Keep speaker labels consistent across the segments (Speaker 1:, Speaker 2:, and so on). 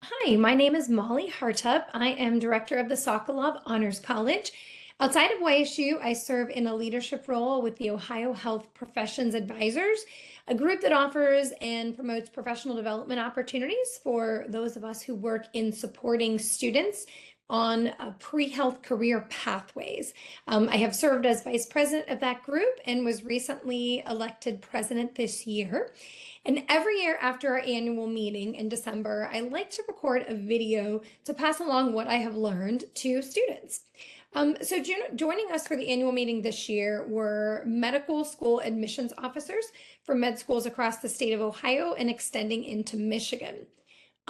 Speaker 1: Hi, my name is Mollie Hartup. I am director of the Sokolov Honors College. Outside of YSU, I serve in a leadership role with the Ohio Health Professions Advisors, a group that offers and promotes professional development opportunities for those of us who work in supporting students on pre-health career pathways. I have served as vice president of that group and was recently elected president this year. And every year after our annual meeting in December, I like to record a video to pass along what I have learned to students. Joining us for the annual meeting this year were medical school admissions officers for med schools across the state of Ohio and extending into Michigan.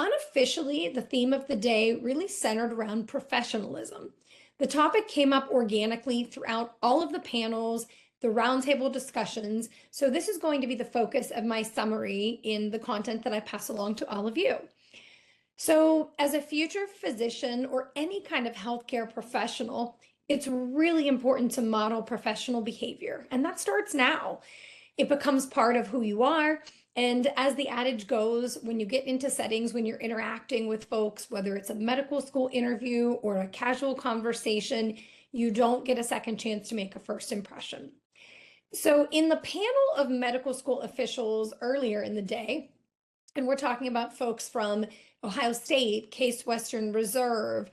Speaker 1: Unofficially, the theme of the day really centered around professionalism. The topic came up organically throughout all of the panels, the roundtable discussions. So this is going to be the focus of my summary in the content that I pass along to all of you. So as a future physician or any kind of healthcare professional, it's really important to model professional behavior, and that starts now. It becomes part of who you are. And as the adage goes, when you get into settings, when you're interacting with folks, whether it's a medical school interview or a casual conversation, you don't get a second chance to make a first impression. So in the panel of medical school officials earlier in the day, and we're talking about folks from Ohio State, Case Western Reserve,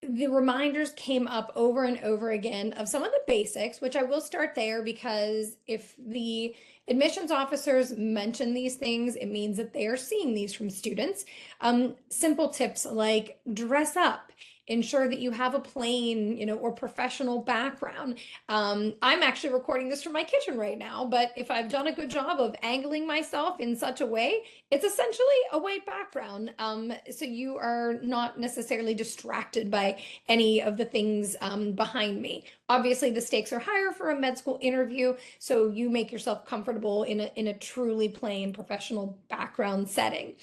Speaker 1: the reminders came up over and over again of some of the basics, which I will start there because if the admissions officers mention these things, it means that they are seeing these from students. Simple tips like dress up, ensure that you have a plain, or professional background. I'm actually recording this from my kitchen right now, but if I've done a good job of angling myself in such a way, it's essentially a white background. So you are not necessarily distracted by any of the things behind me. Obviously, the stakes are higher for a med school interview, so you make yourself comfortable in a truly plain professional background setting.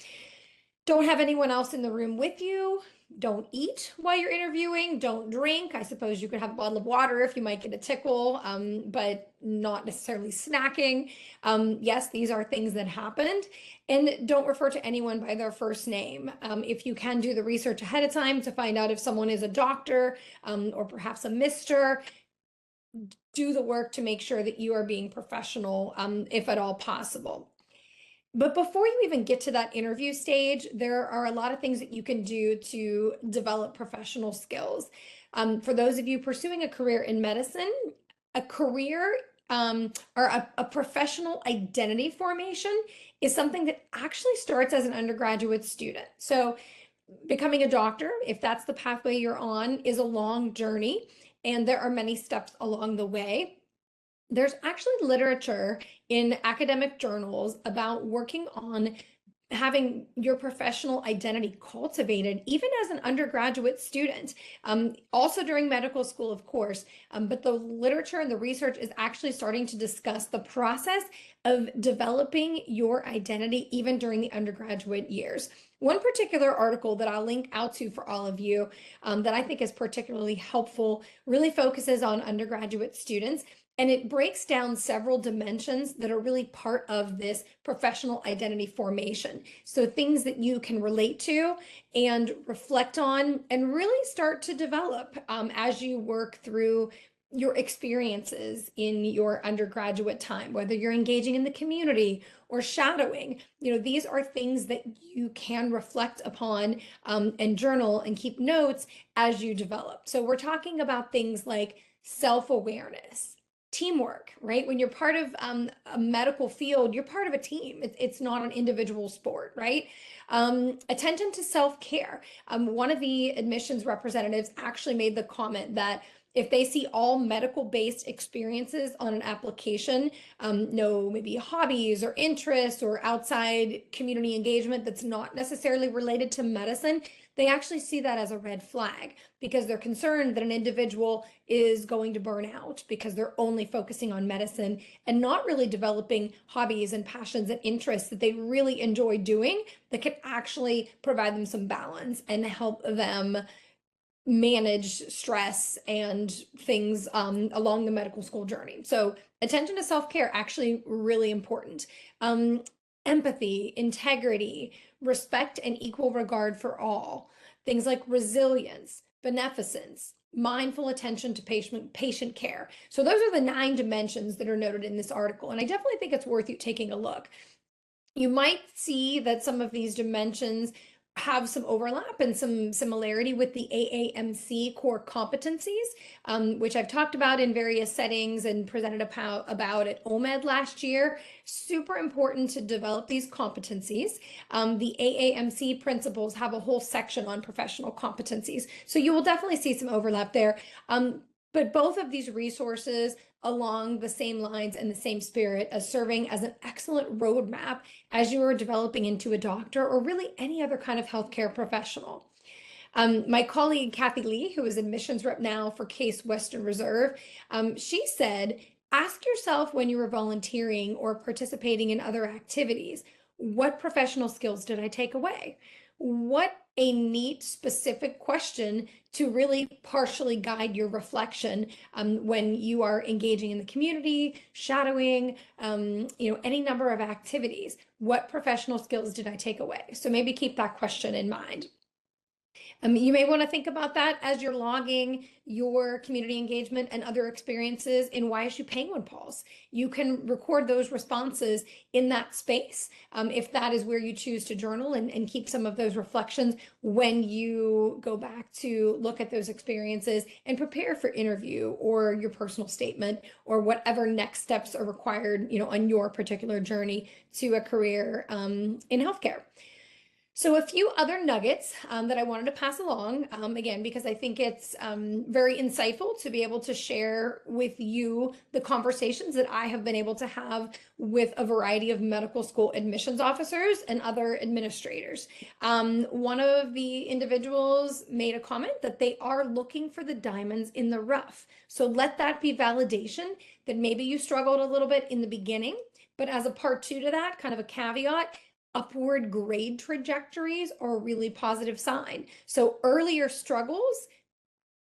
Speaker 1: Don't have anyone else in the room with you. Don't eat while you're interviewing. Don't drink. I suppose you could have a bottle of water if you might get a tickle, but not necessarily snacking. Yes, these are things that happened. And don't refer to anyone by their first name. If you can do the research ahead of time to find out if someone is a doctor or perhaps a mister, do the work to make sure that you are being professional if at all possible. But before you even get to that interview stage, there are a lot of things that you can do to develop professional skills. For those of you pursuing a career in medicine, a career or a professional identity formation is something that actually starts as an undergraduate student. So becoming a doctor, if that's the pathway you're on, is a long journey, and there are many steps along the way. There's actually literature in academic journals about working on having your professional identity cultivated, even as an undergraduate student, also during medical school, of course. But the literature and the research is actually starting to discuss the process of developing your identity even during the undergraduate years. One particular article that I'll link out to for all of you that I think is particularly helpful really focuses on undergraduate students, and it breaks down several dimensions that are really part of this professional identity formation. So things that you can relate to and reflect on and really start to develop as you work through your experiences in your undergraduate time, whether you're engaging in the community or shadowing. These are things that you can reflect upon and journal and keep notes as you develop. So we're talking about things like self-awareness, teamwork, right? When you're part of a medical field, you're part of a team. It's not an individual sport, right? Attention to self-care. One of the admissions representatives actually made the comment that if they see all medical-based experiences on an application, no maybe hobbies or interests or outside community engagement that's not necessarily related to medicine, they actually see that as a red flag because they're concerned that an individual is going to burn out because they're only focusing on medicine and not really developing hobbies and passions and interests that they really enjoy doing that can actually provide them some balance and help them manage stress and things along the medical school journey. So attention to self-care, actually really important. empathy, integrity, respect, and equal regard for all. Things like resilience, beneficence, mindful attention to patient care. So those are the 9 dimensions that are noted in this article. And I definitely think it's worth you taking a look. You might see that some of these dimensions have some overlap and some similarity with the AAMC core competencies, which I've talked about in various settings and presented about at OMED last year. Super important to develop these competencies. The AAMC principles have a whole section on professional competencies, so you will definitely see some overlap there. But both of these resources along the same lines and the same spirit as serving as an excellent roadmap as you are developing into a doctor or really any other kind of healthcare professional. My colleague, Kathy Lee, who is admissions rep now for Case Western Reserve, she said, ask yourself when you were volunteering or participating in other activities, what professional skills did I take away? What a neat, specific question to really partially guide your reflection when you are engaging in the community, shadowing, any number of activities. What professional skills did I take away? So maybe keep that question in mind. You may want to think about that as you're logging your community engagement and other experiences in YSU Penguin Pulse. You can record those responses in that space if that is where you choose to journal and keep some of those reflections when you go back to look at those experiences and prepare for interview or your personal statement or whatever next steps are required, on your particular journey to a career in healthcare. So a few other nuggets that I wanted to pass along, again, because I think it's very insightful to be able to share with you the conversations that I have been able to have with a variety of medical school admissions officers and other administrators. One of the individuals made a comment that they are looking for the diamonds in the rough. So let that be validation that maybe you struggled a little bit in the beginning, but as a part 2 to that, kind of a caveat, upward grade trajectories are a really positive sign. So earlier struggles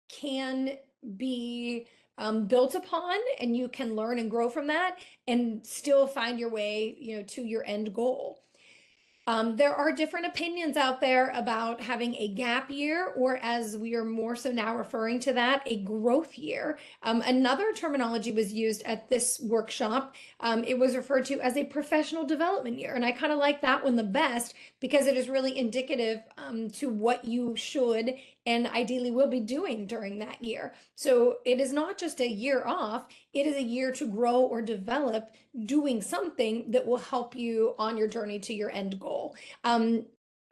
Speaker 1: can be built upon, and you can learn and grow from that and still find your way, to your end goal. There are different opinions out there about having a gap year, or as we are more so now referring to that, a growth year. Another terminology was used at this workshop. It was referred to as a professional development year. And I kind of like that one the best because it is really indicative to what you should and ideally will be doing during that year. So it is not just a year off, it is a year to grow or develop doing something that will help you on your journey to your end goal.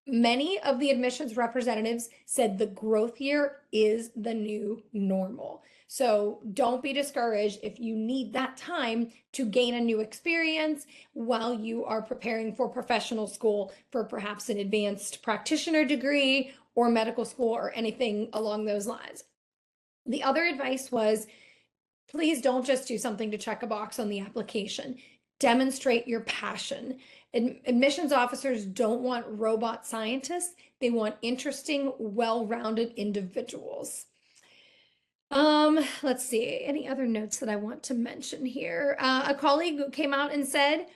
Speaker 1: Many of the admissions representatives said the growth year is the new normal. So don't be discouraged if you need that time to gain a new experience while you are preparing for professional school for perhaps an advanced practitioner degree or medical school or anything along those lines. The other advice was, please don't just do something to check a box on the application. Demonstrate your passion. Admissions officers don't want robot scientists. They want interesting, well-rounded individuals. Let's see, any other notes that I want to mention here? A colleague came out and said,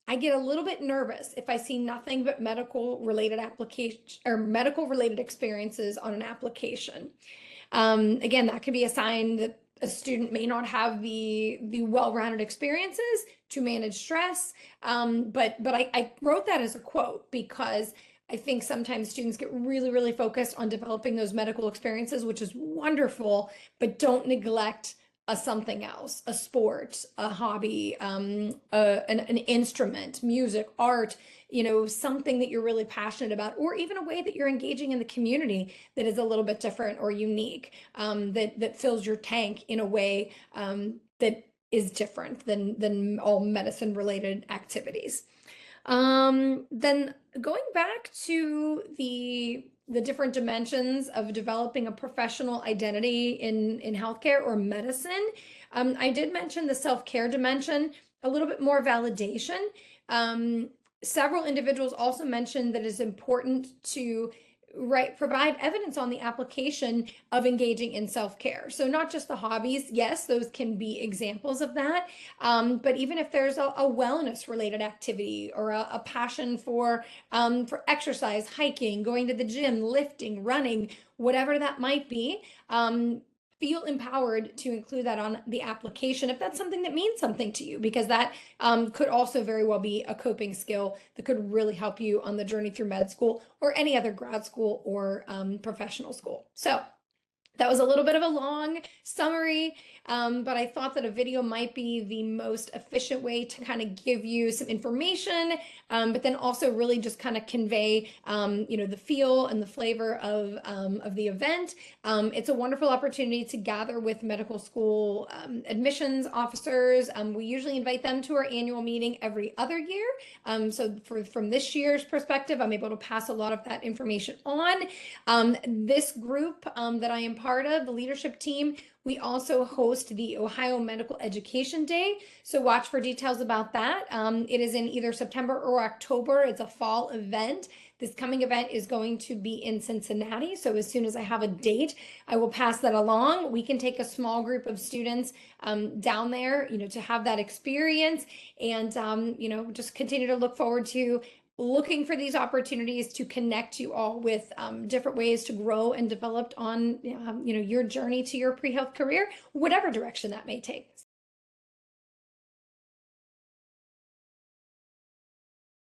Speaker 1: I get a little bit nervous if I see nothing but medical related application or medical related experiences on an application. Again, that could be a sign that a student may not have the well-rounded experiences to manage stress. But I wrote that as a quote because I think sometimes students get really, really focused on developing those medical experiences, which is wonderful, but don't neglect something else, a sport, a hobby, an instrument, music, art, something that you're really passionate about, or even a way that you're engaging in the community that is a little bit different or unique, that fills your tank in a way that is different than all medicine related activities. Then going back to the different dimensions of developing a professional identity in healthcare or medicine, I did mention the self-care dimension, a little bit more validation. Several individuals also mentioned that it's important to right, provide evidence on the application of engaging in self-care. So not just the hobbies, yes, those can be examples of that, but even if there's a wellness related activity or a passion for exercise, hiking, going to the gym, lifting, running, whatever that might be, feel empowered to include that on the application if that's something that means something to you, because that could also very well be a coping skill that could really help you on the journey through med school or any other grad school or professional school. So that was a little bit of a long summary, but I thought that a video might be the most efficient way to kind of give you some information, but then also really just kind of convey, the feel and the flavor of the event. It's a wonderful opportunity to gather with medical school admissions officers. We usually invite them to our annual meeting every other year. So from this year's perspective, I'm able to pass a lot of that information on. This group that I am part of, the leadership team, we also host the Ohio Medical Education Day. So watch for details about that. It is in either September or October. It's a fall event. This coming event is going to be in Cincinnati. So as soon as I have a date, I will pass that along. We can take a small group of students down there, to have that experience and, just continue to look forward to looking for these opportunities to connect you all with different ways to grow and develop on your journey to your pre-health career, whatever direction that may take.